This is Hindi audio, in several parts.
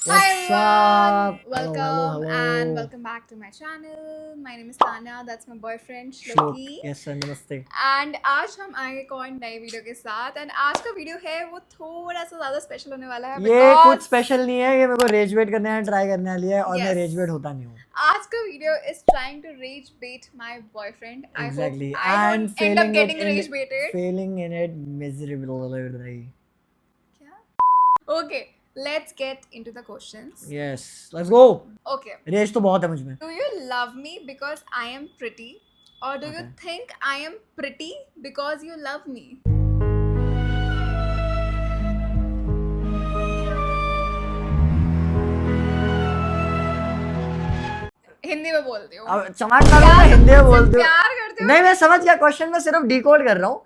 Hi What's everyone, up? Hello, welcome hello, and hello. welcome back to my channel. My name is Tanya, that's my boyfriend श्लोक, Shloki. yes sir, नमस्ते. And आज हम आएंगे एक और नई वीडियो के साथ and आज का वीडियो है वो थोड़ा सा ज़्यादा स्पेशल होने वाला है ये कुछ because स्पेशल नहीं है, ये मेरे को रेज वेट करने ट्राई करने वाली है और मैं yes, रेज वेट होता नहीं हूँ. आज का video is trying to rage bait my boyfriend. I Exactly. hope I And don't end up failing it getting rage baited. failing in it miserably. क्या? Okay, let's get into the questions. Yes, let's go. Okay. Rage तो बहुत है मुझ में. Do you love me because I am pretty? Or do you Okay. think I am pretty because you love me? Hindi में बोलती हूँ. अब चमाट ना लो, मैं हिंदी में बोलती हूँ. प्यार करते हो? नहीं, मैं समझ गया क्वेश्चन, में सिर्फ डिकोड कर रहा हूँ.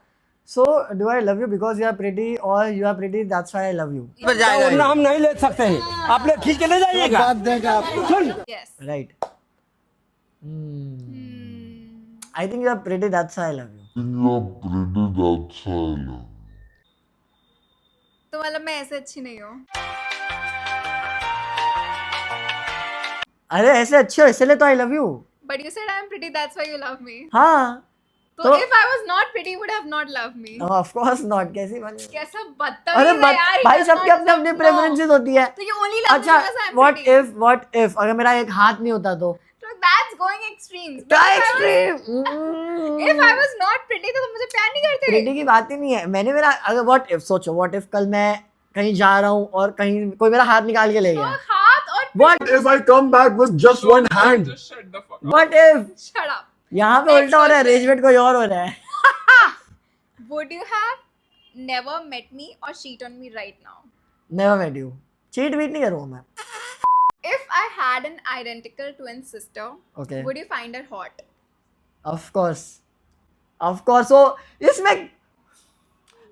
So, do I love you because you are pretty or you are pretty, that's why I love you? वरना हम नहीं ले सकते हैं, आप ले खींच के ले जाइएगा. सुन. Yes. Right. I think you are pretty, that's why I love you. तो मतलब मैं ऐसे अच्छी नहीं हूँ. अरे ऐसे अच्छे हो इसलिए तो I love you. But you said I am pretty, that's why you love me. हाँ. तो if I was not pretty, you would have not loved me. Of course not. कैसी बनी? कैसा अरे बदतमीज है यार. he भाई does सबके not अपने अपने deserve- प्रेफरेंसेस No. होती है. तो you only love me अच्छा, because I am what pretty. If अगर मेरा एक हाथ नहीं होता तो So that's going extremes. क्या But if I was- extreme. If I was not pretty तो तुम मुझे प्यार नहीं करते. प्रेटी की बात ही नहीं है. मैंने मेरा अगर व्हाट इफ सोचो, व्हाट इफ कल मैं कहीं जा रहा हूँ और कहीं कोई मेरा हाथ निकाल के ले तो गया. हाथ और what If I come back with just one hand? What if shut up. यहाँ पे Next उल्टा हो रहा है, question. रेजमेंट कोई और हो रहा है. Would you have never met me or cheat on me right now? Never met you. Cheat वीट नहीं करूँगा मैं. If I had an identical twin sister, Okay. would you find her hot? Of course. So इसमें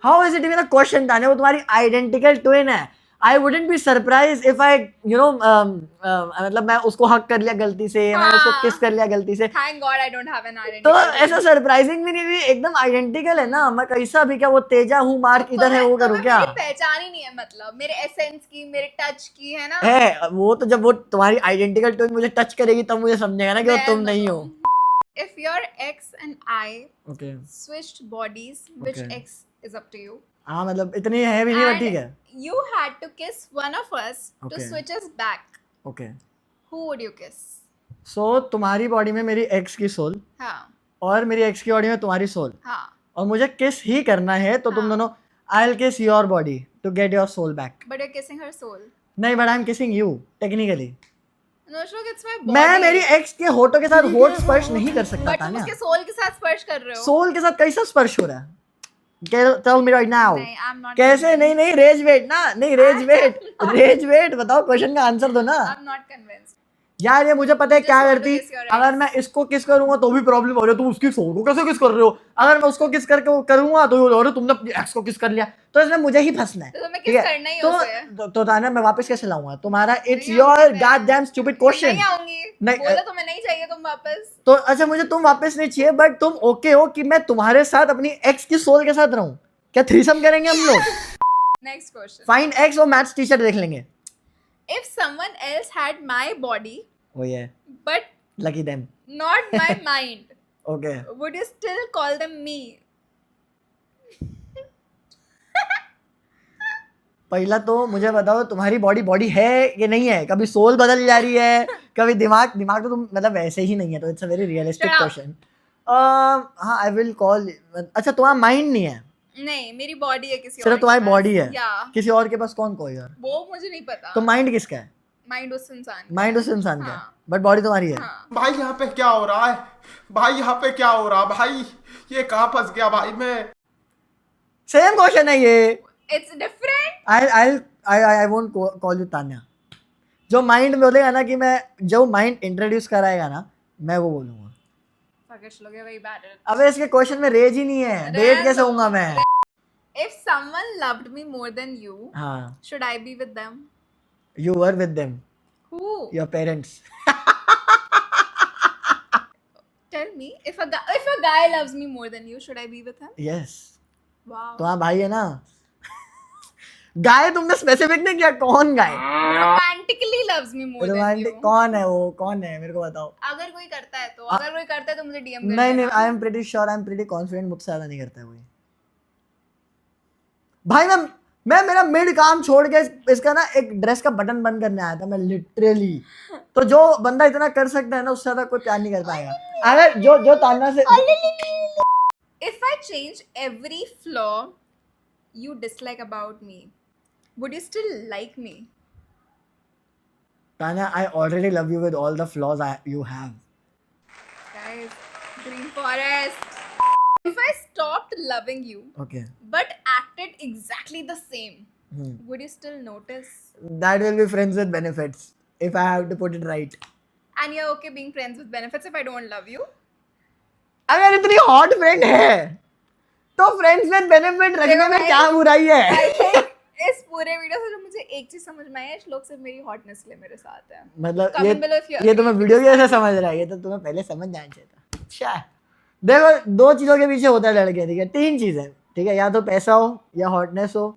how is it even a question? ताने, वो तुम्हारी identical twin है. I wouldn't be surprised if I मतलब मैं उसको हक कर लिया गलती से, मैंने उसको हाँ. किस कर लिया गलती से. Thank God I don't have an तो identical twin. ऐसा सरप्राइजिंग भी नहीं हुई, एकदम आइडेंटिकल है ना. मैं कैसा भी क्या, वो तेजा हूँ, मार्क इधर है, वो तो करूँ मैं- क्या मेरी पहचान ही नहीं है. मतलब मेरे एसेंस की, मेरे टच की है ना. है वो. तो जब वो तुम्हारी आइडेंटिकल ट्विन मुझे टच करेगी तब मुझे समझेगा ना कि वो मैं तुम नहीं हो. If your ex and I okay. switched bodies, which Okay. ex is up to you? हाँ मतलब इतनी है भी नहीं, बट And ठीक है. you had to kiss one of us to Okay. switch us back. Okay. Who would you kiss? सो तुम्हारी बॉडी में मेरी एक्स की सोल हाँ और मेरी एक्स की बॉडी में तुम्हारी सोल, हाँ. और मुझे किस ही करना है तो तुम हाँ. दोनों I will kiss your body to get your soul back. But you're kissing her soul. नहीं, but I am kissing you technically. No, Shlok, it's my body. मैं मेरी एक्स के होठों के साथ होठ स्पर्श नहीं कर सकता But था तुम ना. उसके सोल के साथ स्पर्श कर रहे हो. सोल के साथ कैसा स्पर्श हो रहा है? Tell me right now. नहीं, I'm not कैसे? convinced. नहीं नहीं, रेज वेट ना, नहीं रेज वेट बताओ, क्वेश्चन का आंसर दो ना. I'm not convinced. यार ये मुझे पता है Just क्या want to करती. kiss your अगर मैं इसको किस करूंगा तो भी प्रॉब्लम हो रही है, तुम उसकी सोल को कैसे किस कर रहे हो. अगर मैं उसको किस करके करूंगा तो अरे तुमने अपनी एक्स को किस कर लिया. तो इसमें मुझे ही फंसना है. तो तुम्हें ठीक किस है? करना ही उसे. तो ताना मैं वापस कैसे लाऊंगा तुम्हारा. इट्स नहीं योर आऊंगी मैं. God damn stupid question. नहीं आऊंगी. नहीं, बोलो तुम्हें नहीं चाहिए तुम वापस. तो अच्छा, मुझे तुम वापस नहीं चाहिए, बट तुम ओके हो कि मैं तुम्हारे साथ अपनी एक्स की सोल के साथ रहूं. क्या थ्रीसम करेंगे हम लोग? Next question. फाइंड एक्स और मैथ्स टीचर देख लेंगे. If someone else had my body ओ ये but lucky them. not my mind, okay. would you still call them me? पहला तो मुझे बताओ तुम्हारी बॉडी है कि नहीं है. कभी सोल बदल जा रही है, कभी दिमाग तो तुम मतलब वैसे ही नहीं है. तो it's a very realistic Shut up. Question. हाँ, आई विल कॉल. अच्छा, तुम्हारा माइंड नहीं है, नहीं, मेरी बॉडी है किसी और सिर्फ के तुम्हारी पास. बॉडी है. या किसी और के पास कौन कोई और. वो मुझे नहीं पता. तो माइंड किसका है? माइंड उस इंसान का. माइंड उस इंसान का, हाँ. बट बॉडी तुम्हारी है. हाँ. भाई यहाँ पे क्या हो रहा है? भाई यहाँ पे क्या हो रहा है? भाई ये कहाँ फंस गया भाई मैं? सेम क्वेश्चन है ये. It's different. I won't call you Tanya. जो माइंड बोलेगा ना कि मैं, जो माइंड इंट्रोड्यूस कराएगा ना, मैं वो बोलूंगा. Fuck it, Shloki, very bad at it. अबे इसके क्वेश्चन में रेज ही नहीं है, डेट कैसे होऊंगा मैं. If someone loved me more than you, हाँ, should I be with them? You were with them, Who? Your parents. Tell me, if a guy loves me more than you, should I be with him? Yes. Wow. तो हाँ भाई है ना. गाय तुमने स्पेसिफिक नहीं किया, कौन गाय? romantically loves me more than romantic you. कौन है वो? कौन है मेरे को बताओ. अगर कोई करता है तो, अगर कोई करता है तो मुझे DM कर नहीं देना. I am pretty sure, I am pretty confident, मुझसे ज्यादा नहीं करता है कोई. भाई मैं मेरा मिड काम छोड़ के इसका ना एक ड्रेस का बटन बंद करने आया था मैं लिटरली. तो जो बंदा इतना कर सकता है ना, उससे ज्यादा कोई प्यार नहीं कर पाएगा. अगर जो तान्या से If I change every flaw you dislike about me, would you still like me? Tanya, I already love you with all the flaws you have. Guys, Green Forest. If I stopped loving you Okay. but acted exactly the same, would you still notice? That will be friends with benefits if I have to put it right. And you're okay being friends with benefits if I don't love you? अगर इतनी हॉट फ्रेंड है तो फ्रेंड्स विद बेनिफिट रखने में क्या बुराई I है? think इस पूरे वीडियो से जो मुझे एक चीज समझ में आई है, श्लोक सिर्फ मेरी हॉटनेस के लिए मेरे साथ है. मतलब Comment below if you ये तुम्हें वीडियो की वजह से समझ रहा है, ये तो तुम्हें पहले समझ जाना चाहिए था. अच्छा देखो, दो चीजों के पीछे होता है लड़के, ठीक है, तीन चीजें, ठीक है, या तो पैसा हो या हॉटनेस हो,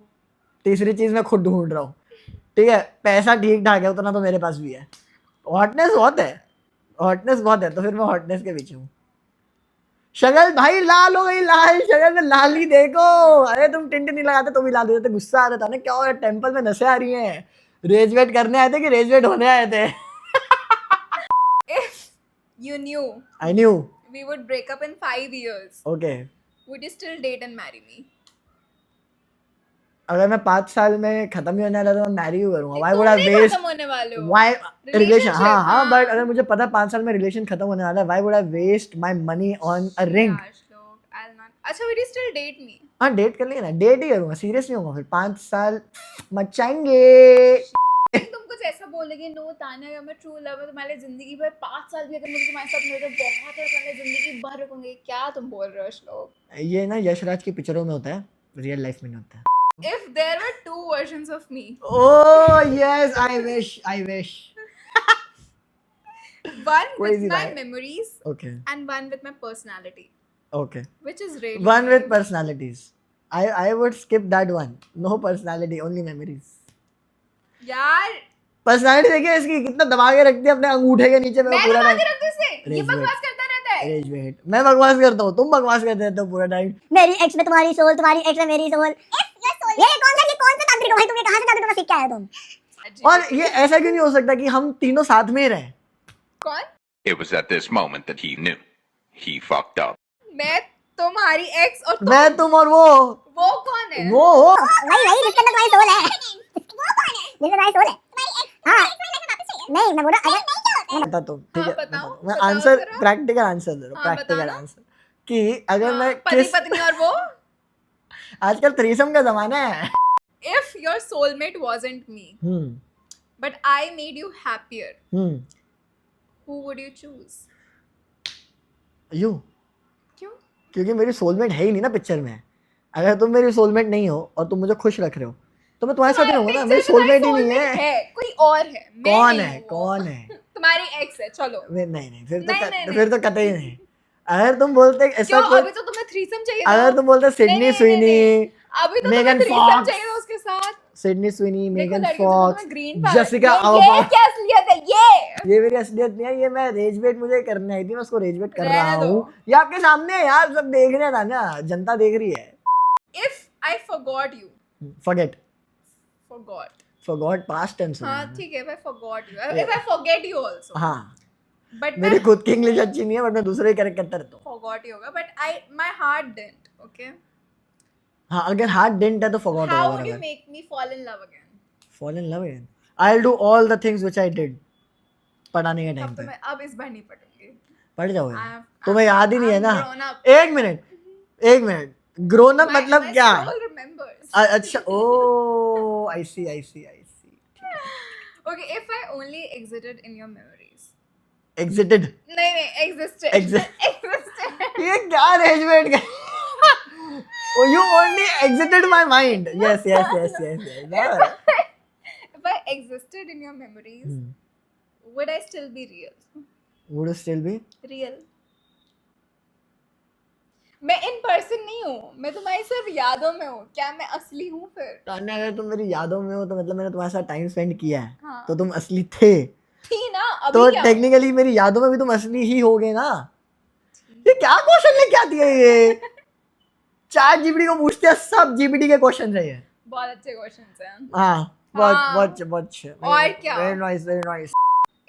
तीसरी चीज मैं खुद ढूंढ रहा हूँ. ठीक है, पैसा ठीक ठाक है, उतना तो मेरे पास भी है, हॉटनेस बहुत है, हॉटनेस बहुत है, तो फिर मैं हॉटनेस के पीछे हूँ. शगल भाई लाल हो गई, लाल शगल में लाल ही देखो. अरे तुम टिंट नहीं लगाते तो भी लाल हो जाते. गुस्सा आ रहा था ना, क्या हो रहा है, टेंपल में नशे आ रही हैं. रेज वेट करने आए थे कि रेज वेट होने आए थे? If you knew I knew. we would break up in 5 years, okay, would you still date and marry me? अगर मैं 5 साल में खत्म ही होने वाला तो मैं मैरी करूंगा. व्हाई तुम वुड आई नहीं वेस्ट, खत्म होने वाले हो. व्हाई रिलेशन, Relationship, हाँ हाँ, हाँ. बट अगर मुझे पता 5 साल में रिलेशन खत्म होने वाला है, why would I waste my money on a ring? Yeah, Shlok, I'll not. अच्छा, would you still date me? हाँ डेट कर लेंगे ना, डेट ही करूंगा, सीरियस नहीं होगा. फिर 5 साल मचाएंगे. तुम कुछ ऐसा बोलेगे, no Tanya you're my true lover, तुम्हारे जिंदगी भर 5 साल भी अगर मुझे तुम्हारे साथ मेरे तो बहुत है, तुम्हारे जिंदगी भर रखूंगी. क्या तुम बोल रहे हो श्लोक? ये ना यशराज की पिक्चरों में होता है, रियल लाइफ में नहीं होता है. If there were 2 versions of me, Oh yes, I wish. one with Crazy my guy. memories Okay, and one with my personality, okay. which is really One with nice. personalities. I would skip that one. No personality, only memories. यार पर्सनालिटी देखिए इसकी, कितना दबा के रखती है अपने अंगूठे के नीचे में मैं पूरा दबा टाइम. के रखती हूँ इसे. ये Rage बकवास bait. करता रहता है. रेज वेट. मैं बकवास करता हूँ, तुम बकवास करते रहते हो पूरा टाइम. मेरी एक्स में तुम्हारी सोल, तुम्हारी एक्स में मेरी सोल. ये कौन सा तांत्रिक हो भाई? तुम ये कहाँ से जादू टोना सीख के आए हो तुम? अजीब. और ये ऐसा क्यों नहीं हो सकता कि हम तीनों साथ में ही रहें? कौन? It was at this moment that he knew. He fucked up. मैं, तुम्हारी एक्स और तुम. मैं, तुम और वो कौन है? वो वही जिसके अंदर तुम्हारी सोल है. वो कौन है? जिसके तुम्हारी सोल है. हाँ. नहीं, मैं बोल रहा अगर बता तुम, ठीक हाँ, है, बताओ, मैं बताओ आंसर, जरा. प्रैक्टिकल आंसर दे रहा हूँ, हाँ, प्रैक्टिकल बताना. आंसर कि अगर मैं पति किस, पत्नी और वो. आजकल थ्रीसम का जमाना है. If your soulmate wasn't me, but I made you happier, who would you choose? You, क्यों? क्योंकि मेरी सोलमेट है ही नहीं ना पिक्चर में. अगर तुम मेरी सोलमेट नहीं हो और तुम मुझे खुश रख रहे हो तो मैं तुम्हारे साथ ही रहूंगा ना. मेरी सोलमेट ही नहीं है. कोई और है. मैं कौन नहीं है, हूँ. कौन है? तुम्हारी एक्स है. चलो. नहीं, नहीं. फिर तो कतई नहीं. अगर तुम बोलते ऐसा क्यों? कोई, अभी तो तुम्हें थ्रीसम चाहिए था. अगर तुम बोलते सिडनी नहीं, स्विनी, अभी तो मेगन तुम्हें थ्रीसम फॉक्स, चाहिए था उसके साथ. सिडनी स्विनी, देखो मेगन लड़कियों से फॉक्स, तुम्हें ग्रीन जेसिका ये अल्बा. क्या असलियत है ये? ये मेरी असलियत नहीं है, ये मैं रेज वेट मुझे करने आई थी, मैं उसको रेज वेट कर रहने रहा दो. हूँ. ये आपके सामने है यार, सब देख रहे हैं ना, जनता देख रही है. If I forgot you, forget, forgot. Past tense हो हाँ गया. ठीक है. If I forgot you, if I forget you also, हाँ, but मेरी मैं खुद की इंग्लिश अच्छी नहीं है, बट मैं दूसरे ही करेक्ट करता रहता हूँ. forgot you होगा, but my heart didn't. Okay. हाँ, अगर हार्ट डेंट है तो फॉरगॉट How होगा. would you make me fall in love again? Fall in love again. I will do all the things which I did. पढ़ाने के टाइम अब तो पे मैं अब इस बार नहीं पढ़ूंगी. पढ़ जाओगे. I'm- तुम्हें याद ही नहीं है I'm ना. grown up. एक मिनट, ग्रोन अप मतलब My क्या? soul remembers. अच्छा, ओ आई सी. Okay, if I only existed in your memories. Exerted. नहीं, existed. Exist- Existed. ये क्या अरेंजमेंट का? Oh, you only exited my mind. Yes. If I existed in your memories, would I still be real? Would you still be? Real. मैं इन पर्सन नहीं हूँ, मैं तुम्हारी सिर्फ यादों में हूँ, क्या मैं असली हूँ फिर? तान्या अगर तुम मेरी यादों में हो तो मतलब मैंने तुम्हारे साथ टाइम स्पेंड किया है, हाँ। तो तुम असली थे, थी ना, अभी तो क्या? टेक्निकली मेरी यादों में भी तुम असली ही होगे ना। ये क्या क्वेश्चन लेके आती है ये? चैट जीपीटी को पूछते हैं, सब जीपीटी के क्वेश्चन है ये। बहुत अच्छे क्वेश्चंस हैं। हाँ, बहुत हाँ। बहुत बहुत अच्छे। और क्या? Very nice, very nice.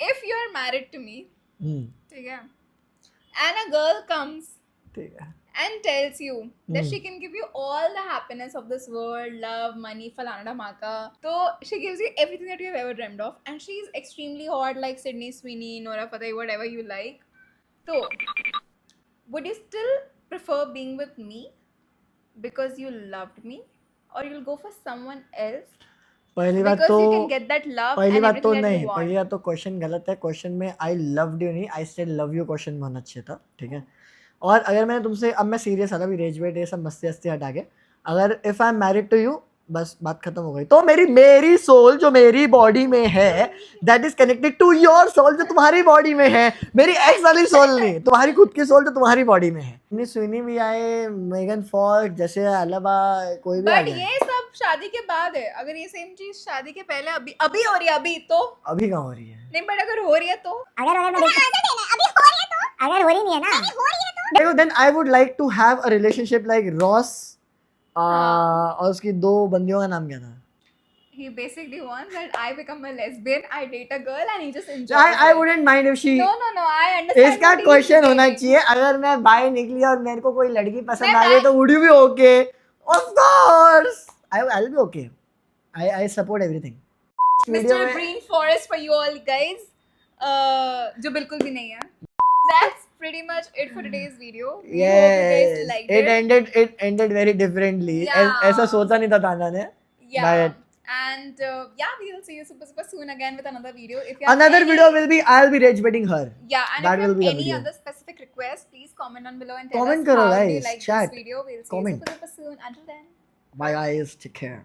If you're married to me, हम्म, ठीक है, and a girl comes ठीक है। and tells you that she can give you all the happiness of this world, love, money, falana dhamaka. So she gives you everything that you have ever dreamed of, and she's extremely hot like Sydney Sweeney, Nora Fateh, whatever you like. So would you still prefer being with me because you loved me, or you'll go for someone else पहली बात because तो you can get that love पहली and बात तो everything that नहीं, you want? पहली बात तो क्वेश्चन गलत है। क्वेश्चन में आई लव्ड यू नहीं, I still love you question होना चाहिए था, ठीक है। और अगर मैंने तुमसे, अब मैं सीरियस वाला भी रेज वेट ये सब मस्ती हस्ती हटा के, अगर if I am married to you, बस बात खत्म हो गई। तो मेरी सोल जो मेरी बॉडी में है, that is connected to your soul जो तुम्हारी बॉडी में है। मेरी एक्स वाली सोल नहीं, तुम्हारी खुद की सोल जो तुम्हारी बॉडी में है। सुनी भी आए, मेगन फॉक्स, जैसे अलावा, कोई भी आ बट जाए। ये सब शादी के बाद है। अगर ये सेम चीज शादी के पहले अभी हो रही है, अभी तो अभी कहाँ हो रही है? नहीं, बट अगर हो रही है तो अगर मैं देखता अभी हो रही है तो, अगर हो रही नहीं है ना, अभी हो रही है तो देखो, then I would like to have a relationship like Ross, और उसकी दो बंदियों का नाम क्या था? he basically wants that I become a lesbian, I date a girl and he just enjoys I it. wouldn't mind if she. No, I understand. इसका what he is क्वेश्चन होना saying. चाहिए, अगर मैं बाय निकली और मेरे को कोई लड़की पसंद मैं आ गई bi- तो would you be okay? Of course, I'll be okay. I support everything. Mr. Green Forest for you all guys, जो बिल्कुल भी नहीं है. That's pretty much it for today's video. We hope you guys Yes, liked it ended very differently. Yeah. ऐसा सोचा नहीं था ताना ने. Yeah. But And yeah, we'll see you super soon again with another video. If you have another any, video will be I'll be rage baiting her. Yeah, and That if you will have be a any video. other specific requests, please comment on below and tell Comment us karo, how do guys. you like Chat. this video. We'll see Comment. you super soon. Until then. Bye guys, take care.